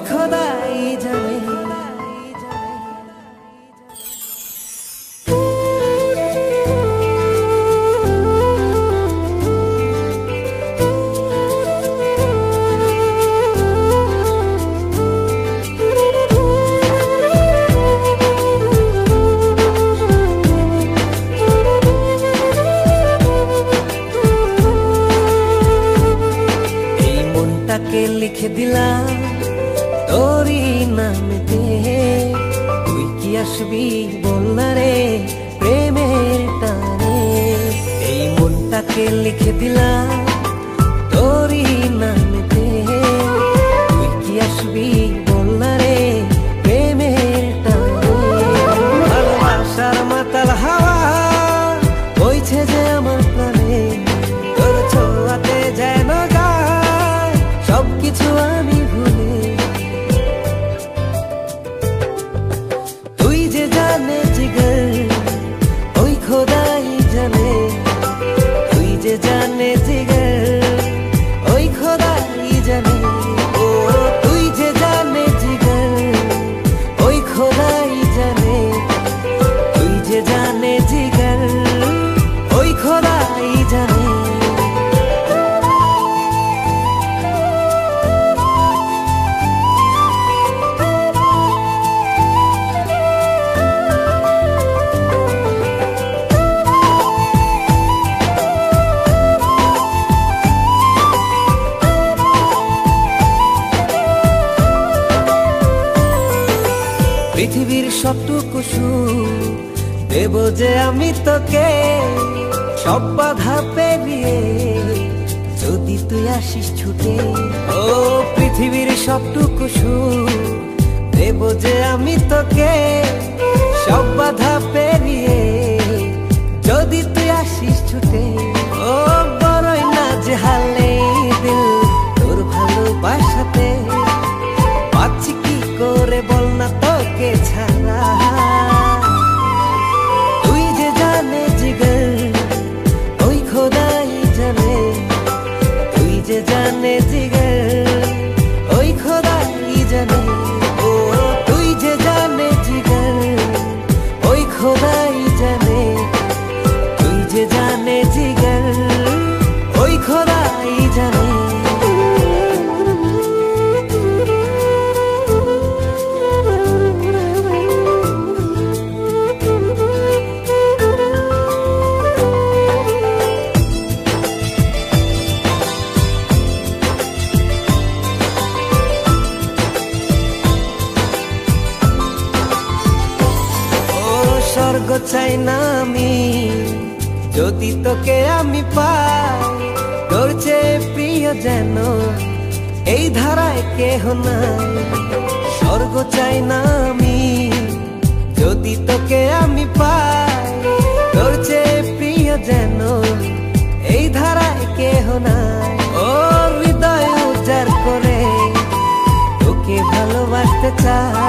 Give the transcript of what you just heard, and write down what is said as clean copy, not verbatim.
খোদাই জানে। লিখে দিলাম তোরই নামেতে, তুই কি আসবি বল না রে প্রেমের টানে। এই মনটাকে লিখে দিলাম তোরই নামেতে, তুই কি আসবি বল না রে প্রেমের টানে। ভালোবাসার মাতাল হাওয়া বইছে যে আমার প্রাণে, তোর ছোঁয়াতে যেন সবকিছু আমি ভুলে। তুই যে জানে জিগর ওই খোদাই জানে, তুই যে জানে জিগর ওই খোদাই জানে। ও তুই যে জানে জিগর ওই খোদাই জানে, তুই যে জানে জিগর ওই খোদাই জানে। পৃথিবীর সবটুকু সুখ দেব যে আমি তোকে, সব বাধা পেরিয়ে যদি তুই আসিস ছুটে। ও পৃথিবীর সবটুকু সুখ দেব যে আমি তোকে, সব বাধা পেরিয়ে যদি তুই আসিস ছুটে। ও বড়ই না যে হালে দিল তোর ভালোবাসাতে, পাচ্ছি কি করে বল না তোকে ছাড়া। তুই যে জানে জিগর ওই খোদাই জানে, তুই যে জানে জিগর ওই খোদাই জানে। ও তুই যে জানে জিগর ওই খোদাই জানে, তুই যে জানে জিগর ওই খোদাই জানে। স্বর্গ চাই না আমি যদি তোকে আমি পাই, তোর চেয়ে প্রিয় যেন এই ধারায় কেহ নাই। স্বর্গ চাই না আমি যদি তোকে আমি পাই, তোর চেয়ে প্রিয় যেন এই ধারায় কেহ নাই। ও হৃদয় উজাড় করে তোকে ভালোবাসতে চাই।